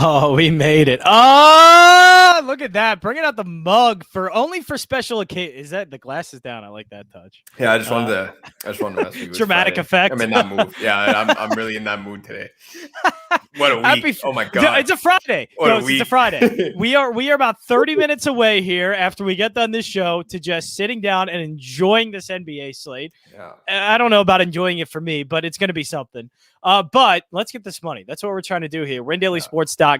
Oh, we made it. Oh, look at that. Bringing out the mug only for special occasion. Is that the glasses down? I like that touch. Yeah, I just wanted to mess with you. Dramatic effect. I'm in that mood. Yeah, I'm really in that mood today. What a week. Oh my God. It's a Friday. It's a Friday. We are about 30 minutes away here after we get done this show to just sitting down and enjoying this NBA slate. Yeah. I don't know about enjoying it for me, but it's going to be something. But let's get this money. That's what we're trying to do here. WinDailySports.com.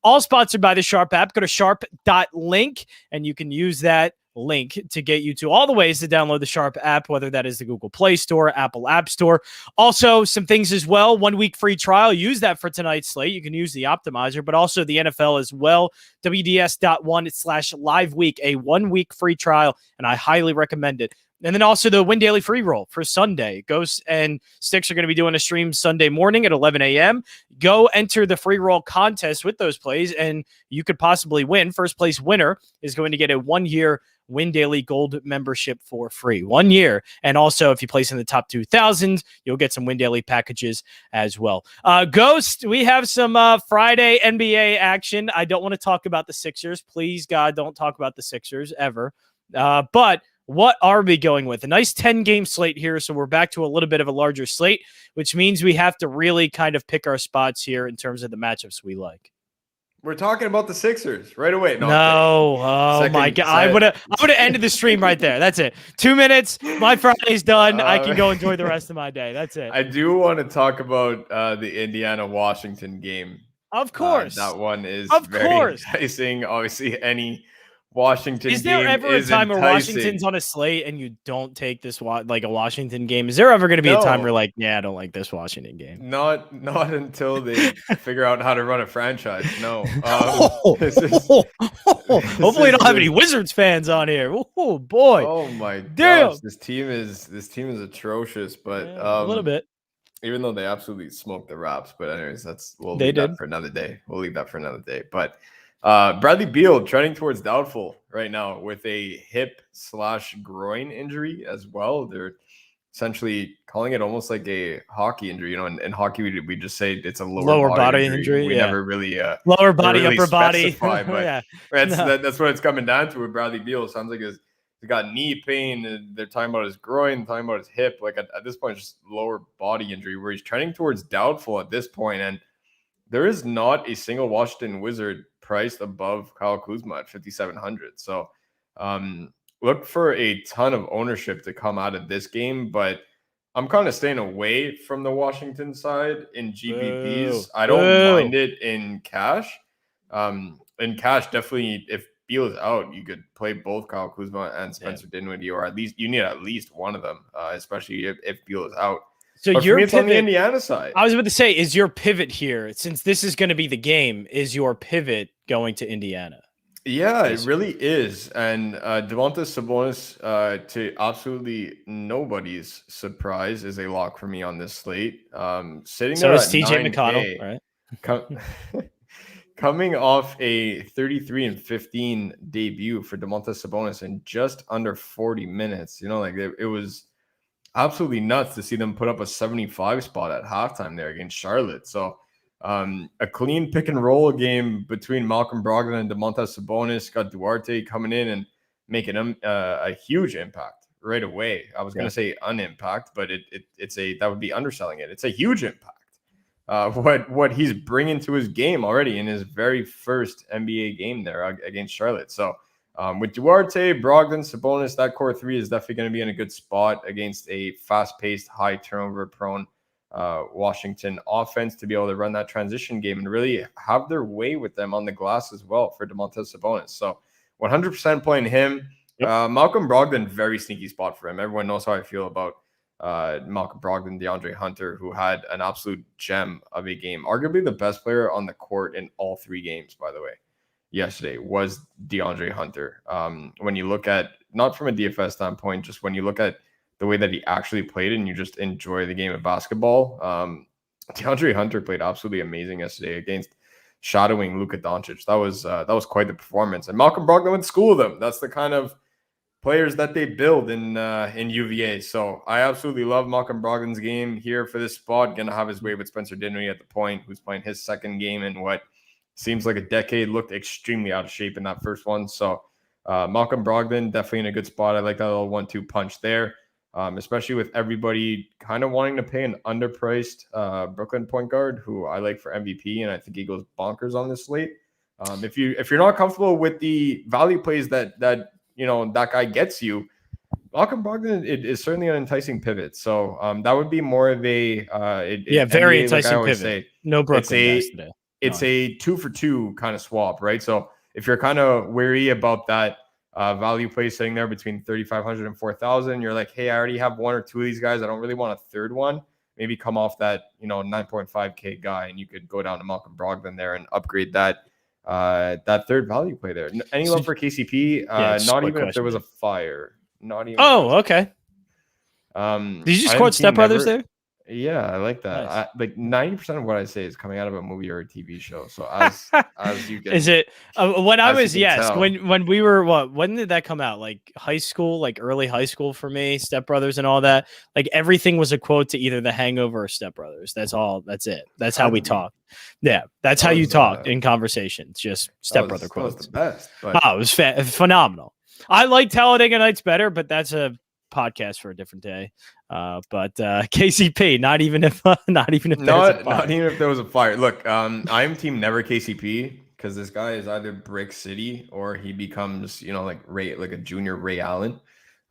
All sponsored by the Sharp app. Go to sharp.link and you can use that link to get you to all the ways to download the Sharp app, whether that is the Google Play Store, Apple App Store. Also, some things as well. 1 week free trial. Use that for tonight's slate. You can use the optimizer, but also the NFL as well. WDS.1/live week, a 1 week free trial, and I highly recommend it. And then also the Win Daily free roll for Sunday. Ghosts and Sticks are going to be doing a stream Sunday morning at 11 a.m. Go enter the free roll contest with those plays, and you could possibly win. First place winner is going to get a 1-year Win Daily Gold membership for free. 1 year. And also, if you place in the top 2,000, you'll get some Win Daily packages as well. Ghost, we have some Friday NBA action. I don't want to talk about the Sixers. Please, God, don't talk about the Sixers ever. But what are we going with? A nice 10-game slate here, so we're back to a little bit of a larger slate, which means we have to really kind of pick our spots here in terms of the matchups we like. We're talking about the Sixers right away. No. Oh, my God. I would have ended the stream right there. That's it. 2 minutes. My Friday's done. I can go enjoy the rest of my day. That's it. I do want to talk about the Indiana-Washington game. Of course. That one is very enticing. Obviously, any Washington game is there ever a time where Washington's on a slate and you don't take this like a Washington game? Is there ever going to be a time where like, yeah, I don't like this Washington game? Not until they figure out how to run a franchise. No. Hopefully, we don't have any Wizards fans on here. Oh boy. Oh my gosh, this team is atrocious. But a little bit. Even though they absolutely smoked the Raps, but anyways, we'll leave that for another day. But Bradley Beal trending towards doubtful right now with a hip/groin injury as well. They're essentially calling it almost like a hockey injury. You know, in hockey we just say it's a lower body injury. We never really lower body, upper body. But that's what it's coming down to with Bradley Beal. It sounds like he's got knee pain. And they're talking about his groin, talking about his hip. Like at this point, it's just lower body injury where he's trending towards doubtful at this point. And there is not a single Washington Wizard priced above Kyle Kuzma at 5,700. So look for a ton of ownership to come out of this game, but I'm kind of staying away from the Washington side in GPPs. I don't mind it in cash. In cash, definitely, if Beal is out, you could play both Kyle Kuzma and Spencer Dinwiddie, or at least you need at least one of them, especially if Beal is out. So your pivot on the Indiana side. I was about to say, is your pivot here, since this is going to be the game, is your pivot going to Indiana? Yeah, it really is. And Domantas Sabonis, to absolutely nobody's surprise, is a lock for me on this slate. Sitting so there is at TJ McConnell, right? Coming off a 33-15 debut for Domantas Sabonis in just under 40 minutes. You know, like it was absolutely nuts to see them put up a 75 spot at halftime there against Charlotte. So a clean pick and roll game between Malcolm Brogdon and Domantas Sabonis. Got Duarte coming in and making him a huge impact right away. I was going to say unimpact, but that would be underselling it. It's a huge impact. What he's bringing to his game already in his very first NBA game there against Charlotte. So with Duarte, Brogdon, Sabonis, that core three is definitely going to be in a good spot against a fast-paced, high turnover-prone Washington offense to be able to run that transition game and really have their way with them on the glass as well for Domantas Sabonis. So 100% playing him. Malcolm Brogdon, very sneaky spot for him. Everyone knows how I feel about Malcolm Brogdon, DeAndre Hunter, who had an absolute gem of a game. Arguably the best player on the court in all three games, by the way. Yesterday was DeAndre Hunter. When you look at, not from a DFS standpoint, just when you look at the way that he actually played and you just enjoy the game of basketball, DeAndre Hunter played absolutely amazing yesterday against shadowing Luka Doncic. That was quite the performance. And Malcolm Brogdon went to school with them. That's the kind of players that they build in UVA. So I absolutely love Malcolm Brogdon's game here for this spot. Going to have his way with Spencer Dinwiddie at the point, who's playing his second game in seems like a decade. Looked extremely out of shape in that first one. So Malcolm Brogdon definitely in a good spot. I like that little 1-2 punch there, especially with everybody kind of wanting to pay an underpriced Brooklyn point guard who I like for MVP, and I think he goes bonkers on this slate. If you're not comfortable with the value plays that that guy gets you, Malcolm Brogdon is certainly an enticing pivot. So that would be more of a very NBA, enticing like I always pivot. say, No Brooklyn guys today. It's a 2-for-2 kind of swap, right? So if you're kind of wary about that value play sitting there between 3,500 and 4,000, you're like, hey, I already have one or two of these guys. I don't really want a third one. Maybe come off that 9.5K guy, and you could go down to Malcolm Brogdon there and upgrade that third value play there. Any love for KCP? Not even if there was a fire. Not even. Oh, okay. Did you just quote Step Brothers there? Yeah, I like that. Nice. Like 90% of what I say is coming out of a movie or a TV show. So as you can, is it when I was tell. when we were when did that come out? Like high school, like early high school for me, Step Brothers and all that. Like everything was a quote to either The Hangover or Step Brothers. That's all. That's it. That's how we talk. Yeah, that's how you talk in conversations. Just Step Brother quotes. That was the best. But it was phenomenal. I like Talladega Nights better, but that's a podcast for a different day. But KCP, not even if there was a fire. Look, I'm team never KCP because this guy is either Brick City or he becomes like a junior Ray Allen.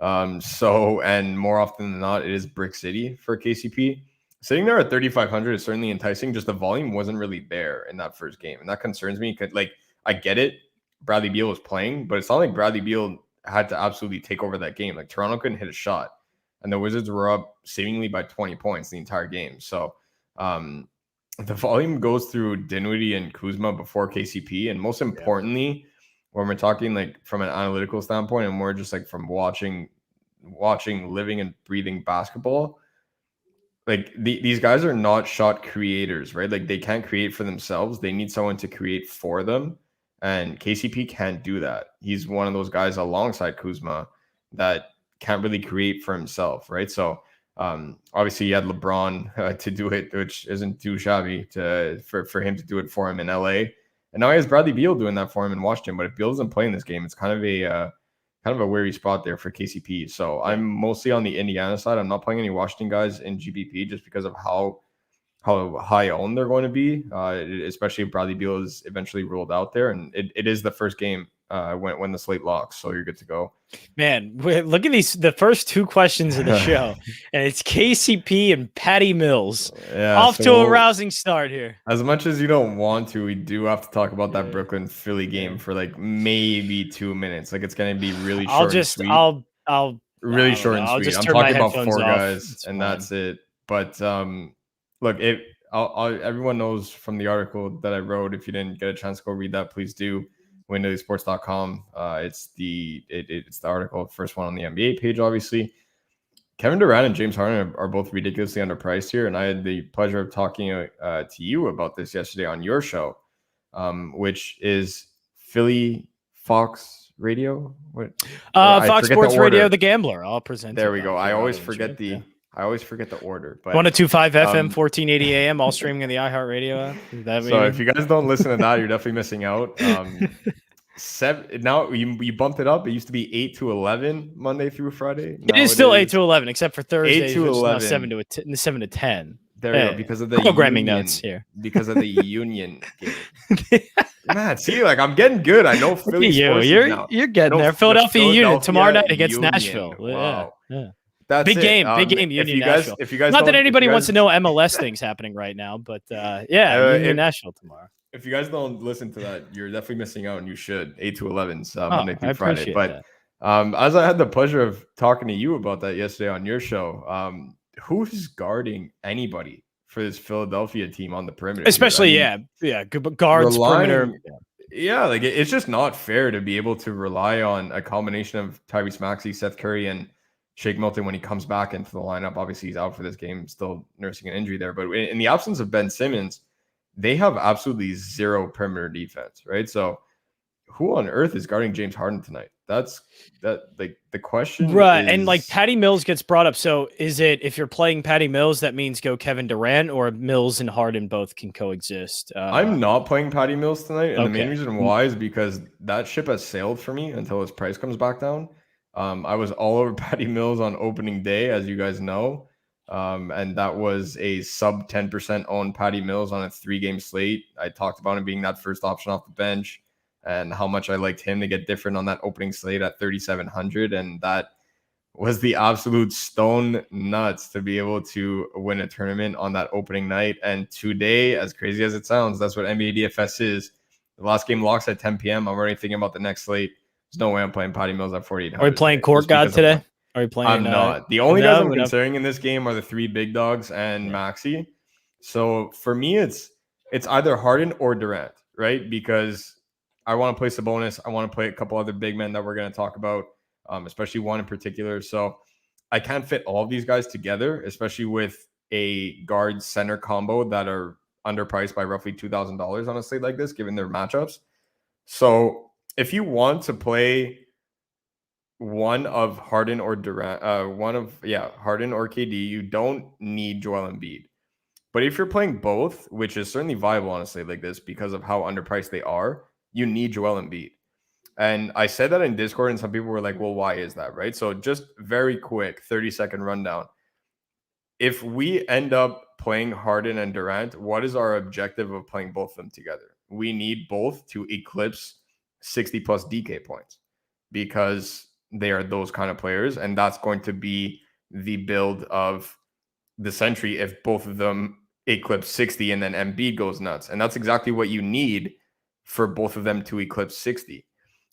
And more often than not, it is Brick City for KCP. Sitting there at 3,500 is certainly enticing. Just the volume wasn't really there in that first game, and that concerns me. I get it, Bradley Beal was playing, but it's not like Bradley Beal had to absolutely take over that game. Like Toronto couldn't hit a shot, and the Wizards were up seemingly by 20 points the entire game. So the volume goes through Dinwiddie and Kuzma before KCP, and most importantly, when we're talking like from an analytical standpoint, and more just like from watching, living and breathing basketball, like these guys are not shot creators, right? Like they can't create for themselves. They need someone to create for them. And KCP can't do that. He's one of those guys alongside Kuzma that can't really create for himself, right? So obviously you had LeBron to do it, which isn't too shabby for him to do it for him in LA. And now he has Bradley Beal doing that for him in Washington. But if Beal doesn't play in this game, it's kind of a weary spot there for KCP. So I'm mostly on the Indiana side. I'm not playing any Washington guys in GBP just because of how high owned they're going to be, especially if Bradley Beal is eventually ruled out there. And it is the first game when the slate locks, so you're good to go. Man, look at the first two questions of the show, and it's KCP and Patty Mills. Off to a rousing start here. As much as you don't want to, we do have to talk about that Brooklyn Philly game for like maybe 2 minutes. Like it's going to be really short and sweet. I'll really short and sweet. I'm talking about four guys, and that's it. But look, everyone knows from the article that I wrote. If you didn't get a chance to go read that, please do. WinDailySports.com. It's the article, first one on the NBA page, obviously. Kevin Durant and James Harden are both ridiculously underpriced here, and I had the pleasure of talking to you about this yesterday on your show, which is Philly Fox Radio. Fox Sports Radio, The Gambler. I'll present. There we go. I always forget the order. But 102.5 FM, 1480 AM, all streaming on the iHeartRadio app. So if you guys don't listen to that, you're definitely missing out. Now you bumped it up. It used to be 8 to 11 Monday through Friday. It is still 8 to 11, except for Thursdays, 8 to 11, 7 to 10. There we go. Because of the programming notes here. Because of the union game. Man, see, like I'm getting good. I know Philly sports. You're getting there. Philadelphia Union tomorrow night against Nashville. Wow. Yeah. That's big game, If Union you guys, not that anybody wants to know MLS things happening right now, but Union Nashville tomorrow. If you guys don't listen to that, you're definitely missing out, and you should. 8 to 11, Monday through Friday. But as I had the pleasure of talking to you about that yesterday on your show, who's guarding anybody for this Philadelphia team on the perimeter? Especially, good guards, perimeter. Yeah, like it's just not fair to be able to rely on a combination of Tyrese Maxey, Seth Curry, and Shake Milton when he comes back into the lineup. Obviously, he's out for this game, still nursing an injury there. But in the absence of Ben Simmons, they have absolutely zero perimeter defense, right? So who on earth is guarding James Harden tonight? Like the question Right. is. And like Patty Mills gets brought up. So is it, if you're playing Patty Mills, that means go Kevin Durant, or Mills and Harden both can coexist? I'm not playing Patty Mills tonight, and the main Okay. reason why is because that ship has sailed for me until his price comes back down. I was all over Patty Mills on opening day, as you guys know, and that was a sub 10% owned Patty Mills on a 3-game slate. I talked about him being that first option off the bench and how much I liked him to get different on that opening slate at 3,700, and that was the absolute stone nuts to be able to win a tournament on that opening night. And today, as crazy as it sounds, that's what NBA DFS is. The last game locks at 10 p.m. I'm already thinking about the next slate. There's no way I'm playing Patty Mills at 4,800. Are you playing Court God today? Are you playing? I'm not. The only guys I'm no. considering in this game are the 3 big dogs and Maxey. So for me, it's either Harden or Durant, right? Because I want to play Sabonis. I want to play a couple other big men that we're going to talk about. Especially one in particular. So I can't fit all of these guys together, especially with a guard center combo that are underpriced by roughly $2,000 on a slate like this, given their matchups. So if you want to play one of Harden or Durant, Harden or KD, you don't need Joel Embiid. But if you're playing both, which is certainly viable on a slate like this because of how underpriced they are, you need Joel Embiid. And I said that in Discord, and some people were like, well, why is that, right? So just very quick, 30-second rundown. If we end up playing Harden and Durant, what is our objective of playing both of them together? We need both to eclipse 60-plus DK points because they are those kind of players, and that's going to be the build of the century if both of them eclipse 60 and then Embiid goes nuts. And that's exactly what you need for both of them to eclipse 60.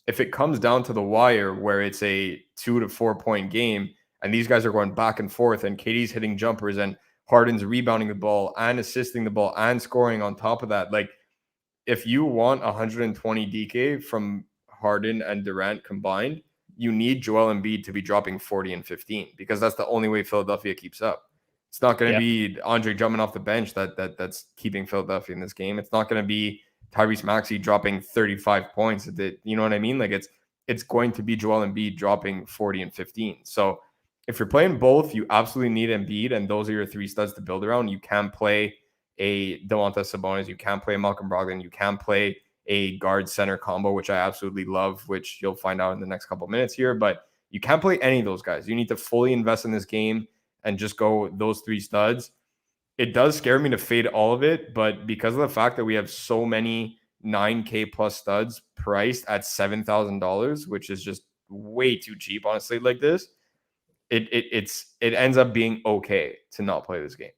If it comes down to the wire where it's a 2 to 4 point game and these guys are going back and forth and KD's hitting jumpers and Harden's rebounding the ball and assisting the ball and scoring on top of that, like if you want 120 DK from Harden and Durant combined, you need Joel Embiid to be dropping 40 and 15 because that's the only way Philadelphia keeps up. It's not going to be Andre jumping off the bench that's keeping Philadelphia in this game. It's not going to be Tyrese Maxey dropping 35 points. You know what I mean? Like it's going to be Joel Embiid dropping 40 and 15. So if you're playing both, you absolutely need Embiid, and those are your 3 studs to build around. You can play a Domantas Sabonis, you can play Malcolm Brogdon, you can play a guard center combo, which I absolutely love, which you'll find out in the next couple of minutes here. But you can't play any of those guys. You need to fully invest in this game and just go those 3 studs. It does scare me to fade all of it, but because of the fact that we have so many 9K plus studs priced at $7,000, which is just way too cheap on a slate like this, it ends up being okay to not play this game.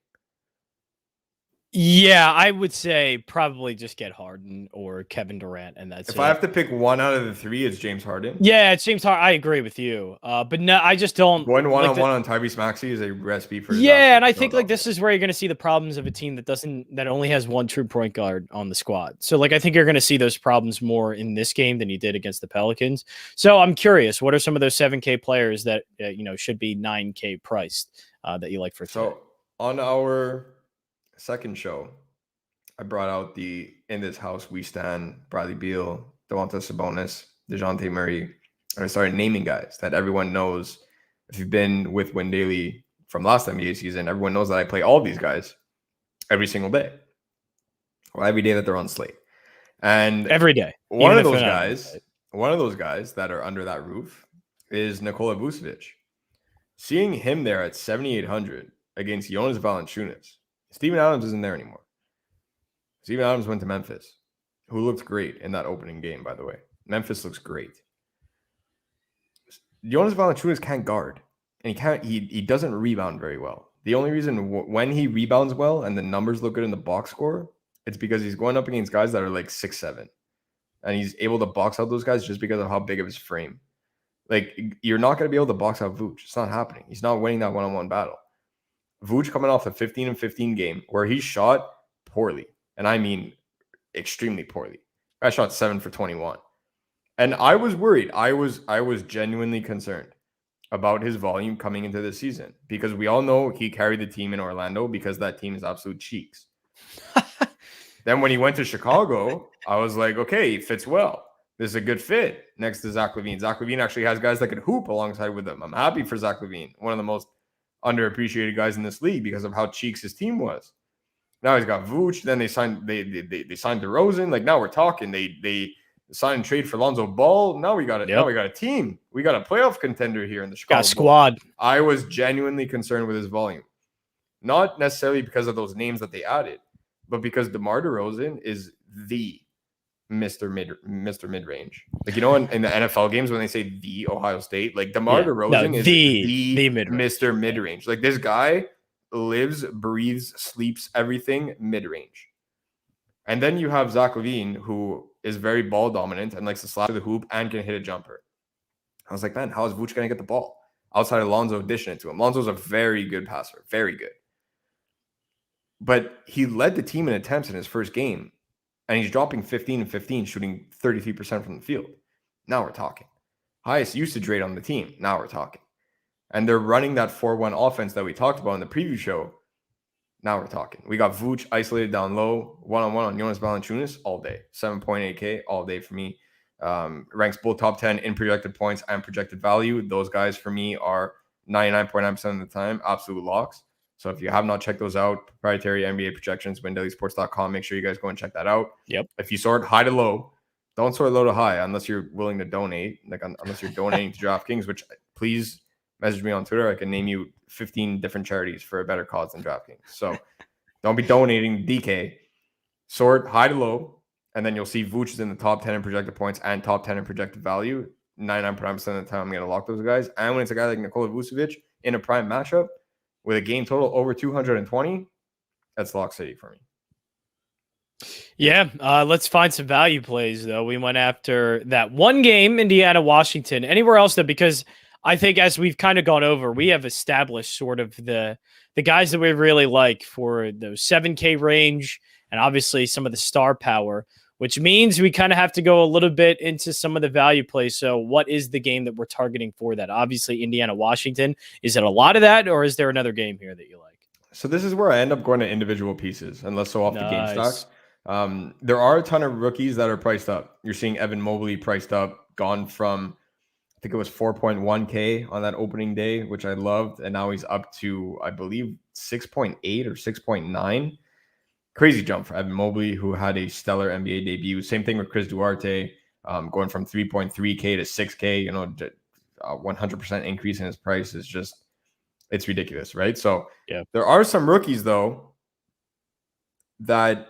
Yeah, I would say probably just get Harden or Kevin Durant, and that's if I have to pick one out of the 3, it's James Harden. Yeah, it seems hard. I agree with you, but no, I just don't. Going one-on-one on Tyrese Maxey is a recipe for disaster. And I think like this is where you're going to see the problems of a team that only has one true point guard on the squad. So like I think you're going to see those problems more in this game than you did against the Pelicans. So I'm curious, what are some of those 7K players that should be 9K priced that you like for today? So on our second show, I brought out the In This House We Stand, Bradley Beal, Domantas Sabonis, DeJounte Murray, and I started naming guys that everyone knows. If you've been with Win Daily from last NBA season, everyone knows that I play all of these guys every single day. Well, every day that they're on slate. And every day. One of those guys that are under that roof is Nikola Vucevic. Seeing him there at 7,800 against Jonas Valanciunas. Steven Adams isn't there anymore. Steven Adams went to Memphis, who looked great in that opening game, by the way. Memphis looks great. Jonas Valanciunas can't guard, and he doesn't rebound very well. The only reason when he rebounds well and the numbers look good in the box score, it's because he's going up against guys that are like 6'7", and he's able to box out those guys just because of how big of his frame. Like, you're not going to be able to box out Vooch. It's not happening. He's not winning that one-on-one battle. Vooch coming off a 15 and 15 game where he shot poorly, and I mean extremely poorly. I shot 7 for 21. And I was worried. I was genuinely concerned about his volume coming into this season because we all know he carried the team in Orlando because that team is absolute cheeks. Then when he went to Chicago, I was like, okay, he fits well. This is a good fit next to Zach Levine. Zach Levine actually has guys that can hoop alongside with him. I'm happy for Zach Levine, one of the most underappreciated guys in this league because of how cheeks his team was. Now he's got Vooch. Then they signed DeRozan. Like now we're talking. They signed and trade for Lonzo Ball. Now we got it. Now we got a team. We got a playoff contender here in the Chicago Got a squad. Bulls. I was genuinely concerned with his volume, not necessarily because of those names that they added, but because DeMar DeRozan is the Mr. Mid-range. Like, you know, in the NFL games when they say the Ohio State, like DeMar DeRozan is the Mr. Mid-range. Like this guy lives, breathes, sleeps everything mid-range. And then you have Zach Levine, who is very ball dominant and likes to slap to the hoop and can hit a jumper. I was like, man, how is Vooch going to get the ball outside of Lonzo dishing it to him? Lonzo's a very good passer, very good. But he led the team in attempts in his first game. And he's dropping 15 and 15, shooting 33% from the field. Now we're talking. Highest usage rate on the team. Now we're talking. And they're running that 4-1 offense that we talked about in the preview show. Now we're talking. We got Vooch isolated down low, one-on-one on Jonas Valanciunas all day. 7.8K all day for me. Ranks both top 10 in projected points and projected value. Those guys for me are 99.9% of the time absolute locks. So if you have not checked those out, proprietary NBA projections, windailysports.com, make sure you guys go and check that out. Yep. If you sort high to low, don't sort low to high unless you're willing to donate, like unless you're donating to Draftkings, which please message me on Twitter. I can name you 15 different charities for a better cause than Draftkings. So don't be donating DK. Sort high to low, and then you'll see Vooch is in the top 10 in projected points and top 10 in projected value. 99% of the time, I'm going to lock those guys. And when it's a guy like Nikola Vucevic in a prime matchup, with a game total over 220, that's lock city for me. Yeah, let's find some value plays, though. We went after that one game, Indiana, Washington. Anywhere else, though, because I think as we've kind of gone over, we have established sort of the guys that we really like for those 7K range and obviously some of the star power, which means we kind of have to go a little bit into some of the value plays. So what is the game that we're targeting for that? Obviously, Indiana, Washington. Is it a lot of that, or is there another game here that you like? So this is where I end up going to individual pieces and less so off the game stocks. There are a ton of rookies that are priced up. You're seeing Evan Mobley priced up, gone from, I think it was 4.1K on that opening day, which I loved. And now he's up to, I believe, 6.8 or 6.9. Crazy jump for Evan Mobley, who had a stellar NBA debut. Same thing with Chris Duarte, going from 3.3K to 6K. You know, 100% increase in his price is just, it's ridiculous, right? So there are some rookies, though, that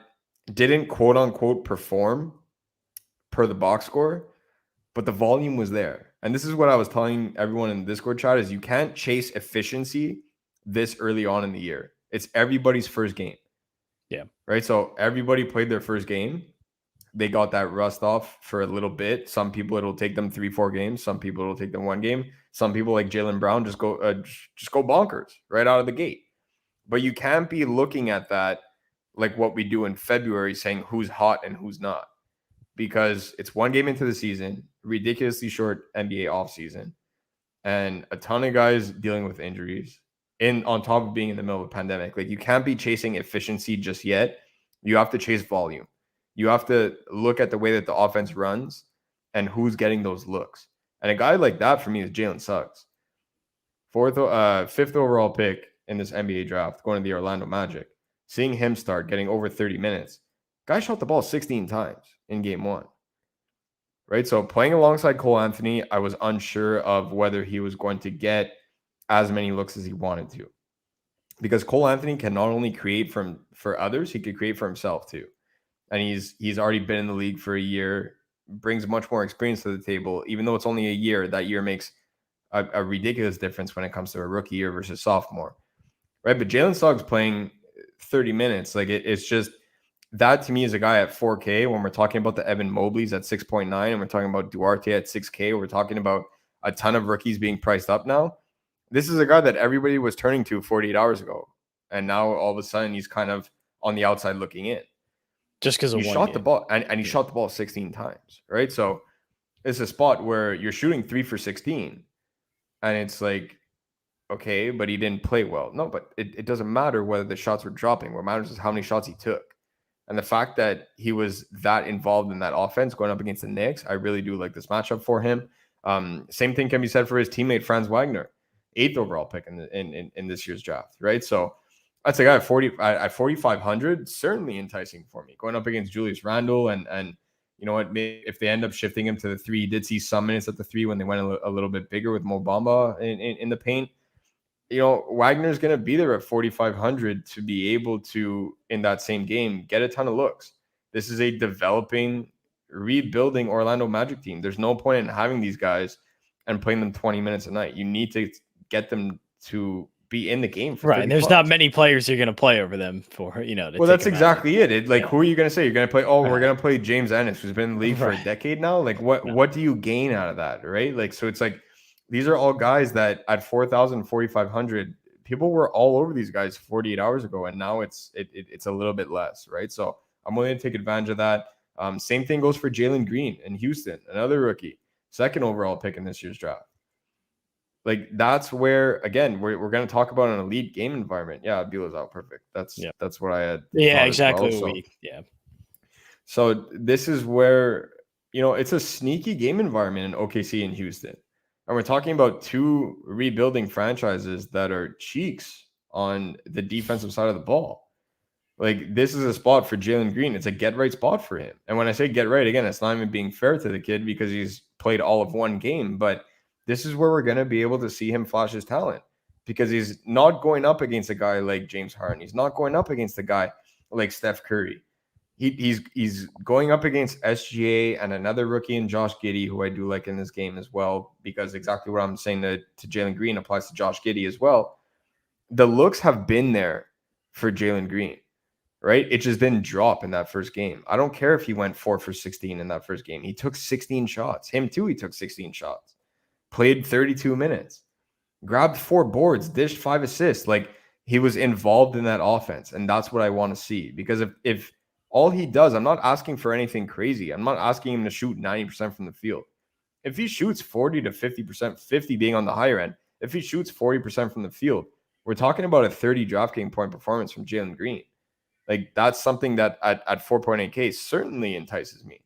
didn't quote unquote perform per the box score, but the volume was there. And this is what I was telling everyone in the Discord chat is you can't chase efficiency this early on in the year. It's everybody's first game. Yeah. Right. So everybody played their first game. They got that rust off for a little bit. Some people, it'll take them 3-4 games. Some people, it'll take them 1 game. Some people like Jalen Brown just go bonkers right out of the gate. But you can't be looking at that like what we do in February, saying who's hot and who's not, because it's 1 game into the season, ridiculously short NBA offseason, and a ton of guys dealing with injuries. On top of being in the middle of a pandemic, like you can't be chasing efficiency just yet. You have to chase volume. You have to look at the way that the offense runs and who's getting those looks. And a guy like that for me is Jalen Suggs, 5th overall pick in this NBA draft, going to the Orlando Magic. Seeing him start getting over 30 minutes, guy shot the ball 16 times in game 1. Right, so playing alongside Cole Anthony, I was unsure of whether he was going to get as many looks as he wanted to, because Cole Anthony can not only create for others, he could create for himself too. And he's already been in the league for a year, brings much more experience to the table. Even though it's only a year, that year makes a ridiculous difference when it comes to a rookie year versus sophomore, right? But Jalen Suggs playing 30 minutes, like it's just, that to me is a guy at 4K when we're talking about the Evan Mobleys at 6.9 and we're talking about Duarte at 6K. We're talking about a ton of rookies being priced up now. This is a guy that everybody was turning to 48 hours ago. And now all of a sudden he's kind of on the outside looking in. Just because he shot the ball and he shot the ball 16 times, right? So it's a spot where you're shooting 3 for 16 and it's like, okay, but he didn't play well. No, but it doesn't matter whether the shots were dropping. What matters is how many shots he took. And the fact that he was that involved in that offense going up against the Knicks, I really do like this matchup for him. Same thing can be said for his teammate Franz Wagner, 8th overall pick in this year's draft, right? So that's a guy at 4,500, certainly enticing for me. Going up against Julius Randle and you know what, if they end up shifting him to the 3, he did see some minutes at the 3 when they went a little bit bigger with Mo Bamba in the paint. You know, Wagner's going to be there at 4,500 to be able to, in that same game, get a ton of looks. This is a developing, rebuilding Orlando Magic team. There's no point in having these guys and playing them 20 minutes a night. You need to get them to be in the game for right. And there's plus. not many players you're going to play over them for, you know. Well, that's exactly it. Who are you going to say? You're going to play, we're going to play James Ennis, who's been in the league for a decade now. Like, what do you gain out of that, right? Like, so it's like, these are all guys that at 4,000, 4,500, people were all over these guys 48 hours ago, and now it's a little bit less, right? So I'm willing to take advantage of that. Same thing goes for Jalen Green in Houston, another rookie, 2nd overall pick in this year's draft. Like, that's where, again, we're going to talk about an elite game environment. Yeah, Bila's out, perfect. That's what I had. Yeah, exactly. Well. So this is where, you know, it's a sneaky game environment in OKC and Houston. And we're talking about 2 rebuilding franchises that are cheeks on the defensive side of the ball. Like, this is a spot for Jalen Green. It's a get-right spot for him. And when I say get right, again, it's not even being fair to the kid because he's played all of one game. But this is where we're going to be able to see him flash his talent because he's not going up against a guy like James Harden. He's not going up against a guy like Steph Curry. He's going up against SGA and another rookie in Josh Giddey, who I do like in this game as well, because exactly what I'm saying to Jalen Green applies to Josh Giddey as well. The looks have been there for Jalen Green, right? It just didn't drop in that first game. I don't care if he went 4 for 16 in that first game. He took 16 shots. Him too, he took 16 shots. Played 32 minutes. Grabbed 4 boards, dished 5 assists. Like, he was involved in that offense, and that's what I want to see. Because if all he does, I'm not asking for anything crazy. I'm not asking him to shoot 90% from the field. If he shoots 40 to 50%, 50 being on the higher end, if he shoots 40% from the field, we're talking about a 30 DraftKings point performance from Jalen Green. Like, that's something that at 4.8K certainly entices me.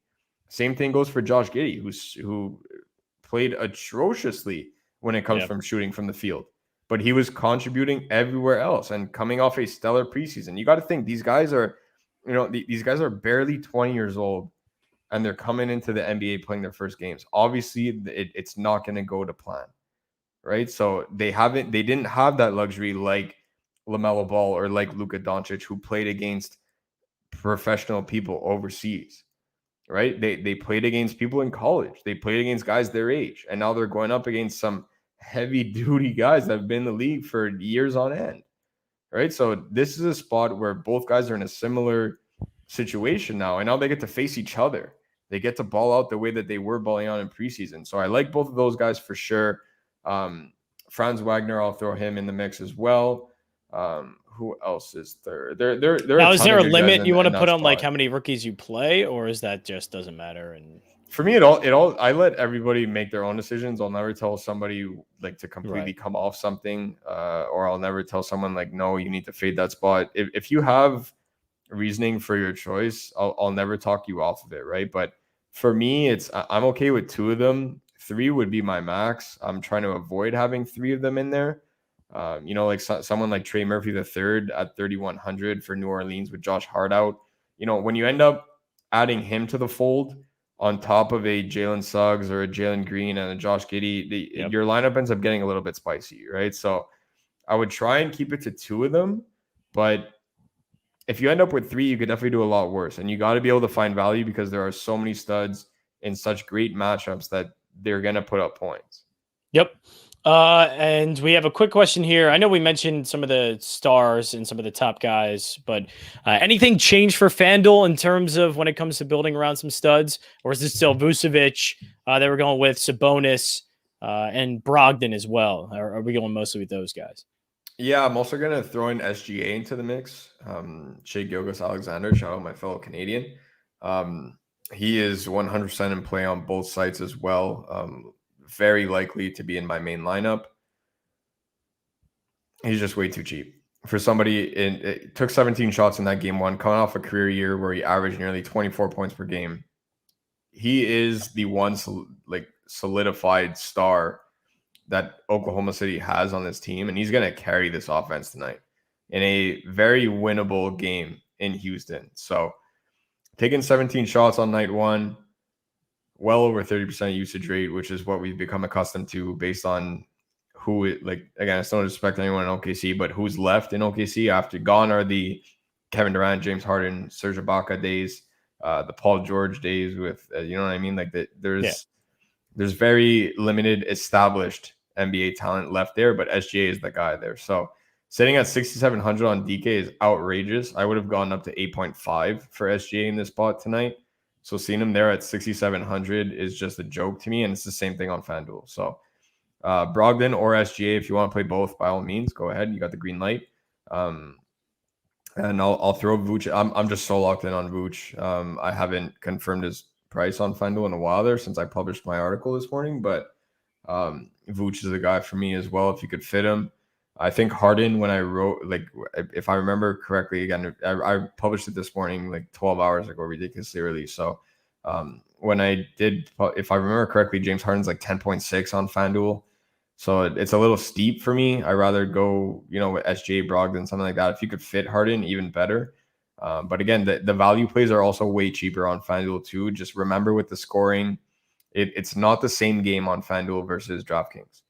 Same thing goes for Josh Giddey, who played atrociously when it comes from shooting from the field. But he was contributing everywhere else and coming off a stellar preseason. You got to think these guys are, you know, these guys are barely 20 years old and they're coming into the NBA playing their first games. Obviously, it's not going to go to plan, right? So they didn't have that luxury like LaMelo Ball or like Luka Doncic, who played against professional people overseas, right? They played against people in college. They played against guys their age, and now they're going up against some heavy-duty guys that have been in the league for years on end. Right. So this is a spot where both guys are in a similar situation now. And now they get to face each other. They get to ball out the way that they were balling out in preseason. So I like both of those guys for sure. Franz Wagner, I'll throw him in the mix as well. Who else is third? Now, is there a limit you want to put on like how many rookies you play, or is that just doesn't matter? And for me, it all I let everybody make their own decisions. I'll never tell somebody like to completely come off something, or I'll never tell someone like, no, you need to fade that spot. If you have reasoning for your choice, I'll never talk you off of it, right? But for me, I'm okay with 2 of them. 3 would be my max. I'm trying to avoid having 3 of them in there. You know, like someone like Trey Murphy III at 3,100 for New Orleans with Josh Hart out. You know, when you end up adding him to the fold on top of a Jalen Suggs or a Jalen Green and a Josh Giddey, your lineup ends up getting a little bit spicy, right? So I would try and keep it to 2 of them, but if you end up with 3, you could definitely do a lot worse. And you got to be able to find value because there are so many studs in such great matchups that they're going to put up points. Yep. And we have a quick question here. I know we mentioned some of the stars and some of the top guys, but anything changed for Fanduel in terms of when it comes to building around some studs? Or is this still Vucevic that we're going with, Sabonis, and Brogdon as well? Or are we going mostly with those guys? Yeah, I'm also going to throw in SGA into the mix. Shai Gilgeous-Alexander, shout out my fellow Canadian. He is 100% in play on both sites as well. Very likely to be in my main lineup. He's just way too cheap. for somebody, it took 17 shots in that game one, coming off a career year where he averaged nearly 24 points per game. He is the one solidified star that Oklahoma City has on this team, and he's going to carry this offense tonight in a very winnable game in Houston. So taking 17 shots on night one, well over 30% usage rate, which is what we've become accustomed to based on who it, like, again, I still don't respect anyone in OKC, but who's left in OKC after gone are the Kevin Durant, James Harden, Serge Ibaka days, the Paul George days with, you know what I mean? Like there's very limited established NBA talent left there, but SGA is the guy there. So sitting at 6,700 on DK is outrageous. I would have gone up to 8.5 for SGA in this spot tonight. So seeing him there at 6,700 is just a joke to me. And it's the same thing on FanDuel. So Brogdon or SGA, if you want to play both, by all means, go ahead. You got the green light. And I'll throw Vooch. I'm just so locked in on Vooch. I haven't confirmed his price on FanDuel in a while there since I published my article this morning, but Vooch is a guy for me as well if you could fit him. I think Harden, when I wrote, like, if I remember correctly, again, I published it this morning, like 12 hours ago, ridiculously early. So when I did, if I remember correctly, James Harden's like 10.6 on FanDuel. So it's a little steep for me. I'd rather go, with SJ Brogdon, something like that. If you could fit Harden, even better. But again, the value plays are also way cheaper on FanDuel too. Just remember with the scoring, it's not the same game on FanDuel versus DraftKings.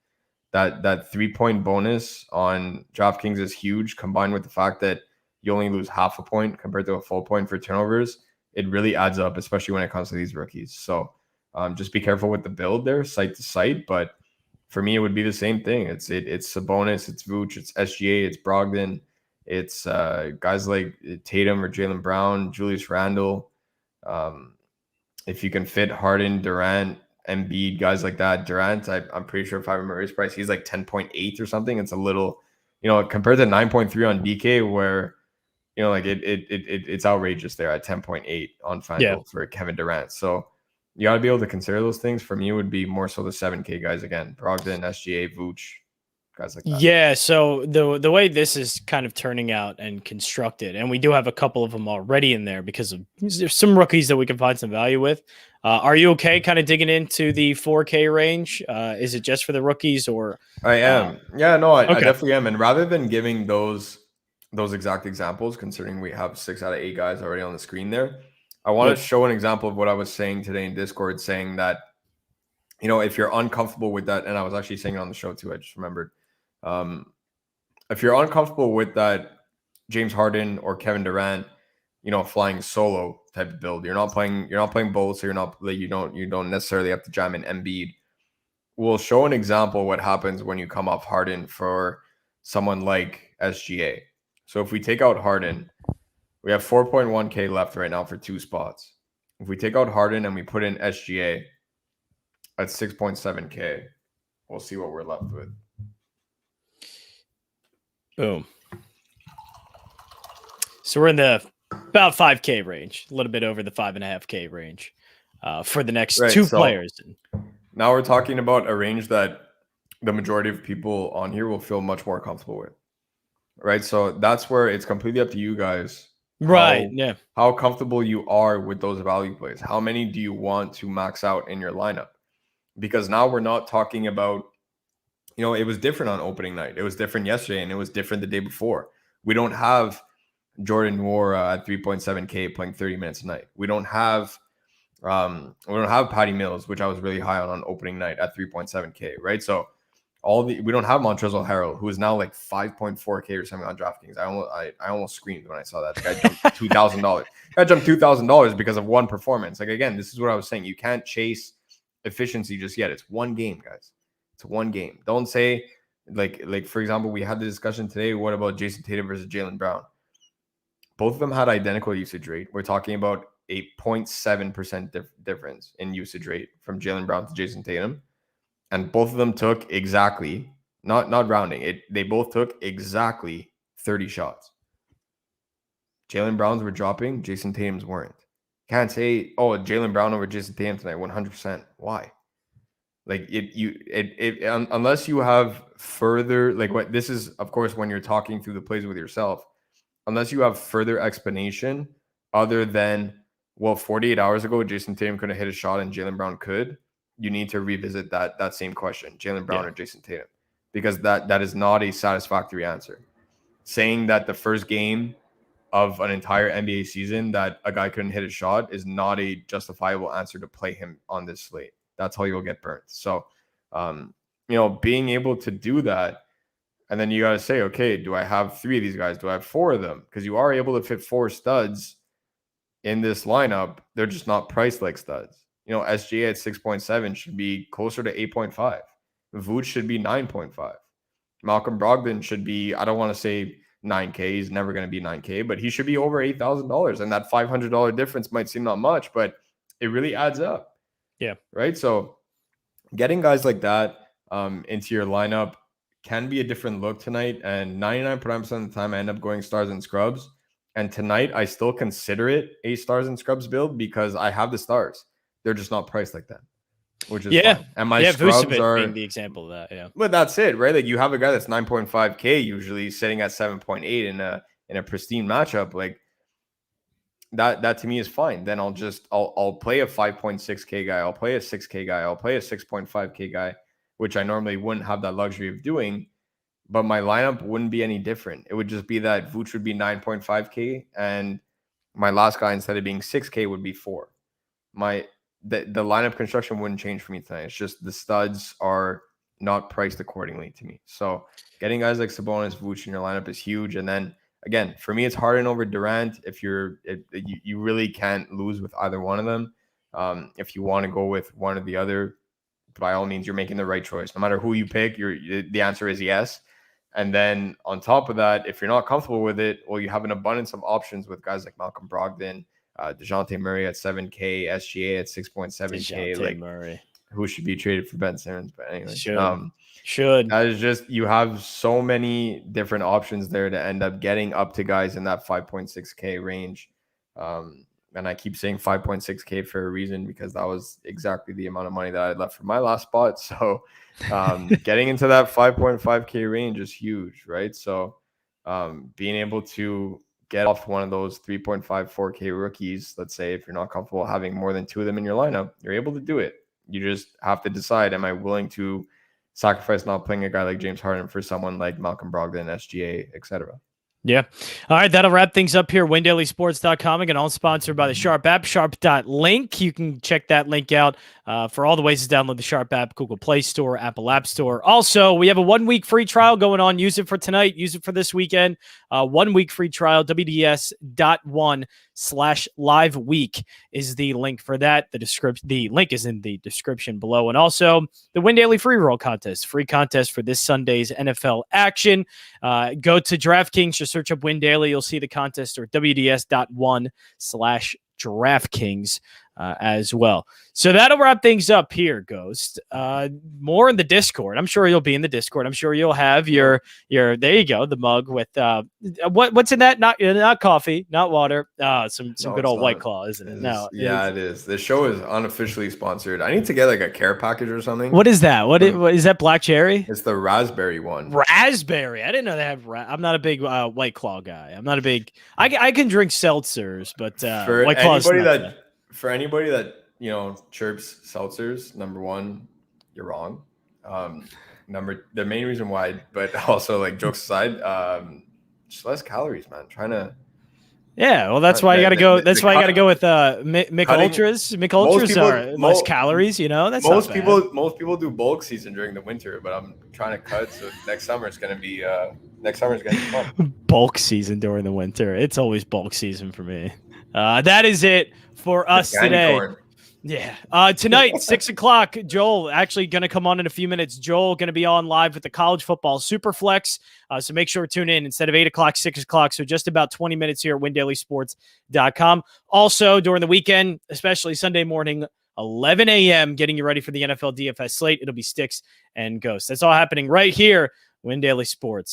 That 3-point bonus on DraftKings is huge, combined with the fact that you only lose half a point compared to a full point for turnovers. It really adds up, especially when it comes to these rookies. So just be careful with the build there, site to site. But for me, it would be the same thing. It's Sabonis, it's Vooch, it's SGA, it's Brogdon, it's guys like Tatum or Jaylen Brown, Julius Randle. If you can fit Harden, Durant, Embiid, guys like that. Durant, I'm pretty sure if I remember his price, he's like 10.8 or something. It's a little, compared to 9.3 on DK, where it's outrageous there at 10.8 on FanDuel for Kevin Durant. So you got to be able to consider those things. For me, it would be more so the 7K guys again: Brogdon, SGA, Vooch, guys like that. Yeah, so the way this is kind of turning out and constructed, and we do have a couple of them already in there because there's some rookies that we can find some value with. Are you okay kind of digging into the 4K range? Is it just for the rookies or? I am. I definitely am. And rather than giving those exact examples, considering we have 6 out of 8 guys already on the screen there, I want to show an example of what I was saying today in Discord, saying that, if you're uncomfortable with that, and I was actually saying it on the show too, I just remembered. If you're uncomfortable with that James Harden or Kevin Durant, flying solo type of build, you're not playing both, so you don't necessarily have to jam in Embiid. We'll show an example of what happens when you come off Harden for someone like SGA. So if we take out Harden, we have 4.1K left right now for 2 spots. If we take out Harden and we put in SGA at 6.7K, we'll see what we're left with. Boom. So we're in the about 5K range, a little bit over the 5.5K range for the next 2 players. Now we're talking about a range that the majority of people on here will feel much more comfortable with, right? So that's where it's completely up to you guys. Right. How comfortable you are with those value plays. How many do you want to max out in your lineup? Because now we're not talking about, it was different on opening night. It was different yesterday, and it was different the day before. We don't have Jordan Nwora at 3.7K playing 30 minutes a night. We don't have Patty Mills, which I was really high on opening night at 3.7K, right? So we don't have Montrezl Harrell, who is now like 5.4K or something on DraftKings. I almost screamed when I saw that. The guy jumped $2,000. Guy jumped $2,000 because of one performance. Like, again, this is what I was saying. You can't chase efficiency just yet. It's one game, guys. It's one game. Don't say like for example, we had the discussion today. What about Jason Tatum versus Jaylen Brown? Both of them had identical usage rate. We're talking about a 0.7% difference in usage rate from Jaylen Brown to Jason Tatum. And both of them took exactly, not rounding it, they both took exactly 30 shots. Jaylen Brown's were dropping, Jason Tatum's weren't. Can't say, Jaylen Brown over Jason Tatum tonight, 100%. Why? Like unless you have further, like what this is, of course, when you're talking through the plays with yourself, unless you have further explanation other than, well, 48 hours ago, Jason Tatum couldn't hit a shot and Jaylen Brown could, you need to revisit that same question, Jaylen Brown or Jason Tatum, because that is not a satisfactory answer. Saying that the first game of an entire NBA season that a guy couldn't hit a shot is not a justifiable answer to play him on this slate. That's how you'll get burnt. So, being able to do that, and then you got to say, okay, do I have 3 of these guys? Do I have 4 of them? Because you are able to fit 4 studs in this lineup. They're just not priced like studs. SGA at 6.7 should be closer to 8.5. Vooch should be 9.5. Malcolm Brogdon should be, I don't want to say 9K. He's never going to be 9K, but he should be over $8,000. And that $500 difference might seem not much, but it really adds up. Yeah. Right. So getting guys like that into your lineup can be a different look tonight. And 99% of the time I end up going stars and scrubs. And tonight I still consider it a stars and scrubs build because I have the stars. They're just not priced like that, which is fine. And my scrubs are being the example of that. Yeah. But that's it, right? Like you have a guy that's 9.5K usually sitting at 7.8 in a pristine matchup. Like that to me is fine. Then I'll play a 5.6K guy. I'll play a 6K guy. I'll play a 6.5K guy, which I normally wouldn't have that luxury of doing. But my lineup wouldn't be any different. It would just be that Vooch would be 9.5K and my last guy, instead of being 6K, would be 4. The lineup construction wouldn't change for me tonight. It's just the studs are not priced accordingly to me. So getting guys like Sabonis, Vooch in your lineup is huge. And then again, for me, it's Harden over Durant. If you really can't lose with either one of them. If you want to go with one or the other, by all means, you're making the right choice. No matter who you pick, the answer is yes. And then on top of that, if you're not comfortable with it, well, you have an abundance of options with guys like Malcolm Brogdon, DeJounte Murray at 7K, SGA at 6.7K. Like Murray, who should be traded for Ben Simmons? But anyway, should that is just, you have so many different options there to end up getting up to guys in that 5.6K range. And I keep saying 5.6K for a reason, because that was exactly the amount of money that I had left for my last spot. So getting into that 5.5K range is huge, right? So being able to get off one of those 3.54K rookies, let's say, if you're not comfortable having more than 2 of them in your lineup, you're able to do it. You just have to decide, am I willing to sacrifice not playing a guy like James Harden for someone like Malcolm Brogdon, SGA, etc. Yeah. All right. That'll wrap things up here. WinDailySports.com. Again, all sponsored by the Sharp app, sharp.link. You can check that link out for all the ways to download the Sharp app, Google Play Store, Apple App Store. Also, we have a 1-week free trial going on. Use it for tonight. Use it for this weekend. 1-week free trial, WDS.1/live week is the link for that. The link is in the description below. And also the Win Daily free roll contest, free contest for this Sunday's NFL action. Go to DraftKings, just search up Win Daily. You'll see the contest, or WDS.1/DraftKings as well. So that'll wrap things up here, Ghost. More in the Discord. I'm sure you'll be in the Discord. I'm sure you'll have your there you go, the mug with what's in that? Not coffee, not water. Some good old White Claw, isn't it? No. Yeah, it is. The show is unofficially sponsored. I need to get like a care package or something. What is that? What is that? Black cherry? It's the raspberry one. Raspberry. I didn't know they have. I'm not a big White Claw guy. I'm not a big. I can drink seltzers, but White Claw's for anybody that chirps seltzers, number one, you're wrong. The main reason why, but also like jokes aside, just less calories, man. Yeah, well, that's why you got to go. That's why you got to go with Mick Ultras. Mick Ultras are less calories. That's most people do bulk season during the winter, but I'm trying to cut. So next summer is gonna be fun. Bulk season during the winter. It's always bulk season for me. That is it for us today. Corn. Yeah. Tonight, 6:00, Joel actually going to come on in a few minutes. Joel going to be on live with the college football Superflex. So make sure to tune in instead of 8:00, 6:00. So just about 20 minutes here at WinDailySports.com. Also during the weekend, especially Sunday morning, 11 a.m., getting you ready for the NFL DFS slate. It'll be Sticks and Ghosts. That's all happening right here, WinDailySports.com.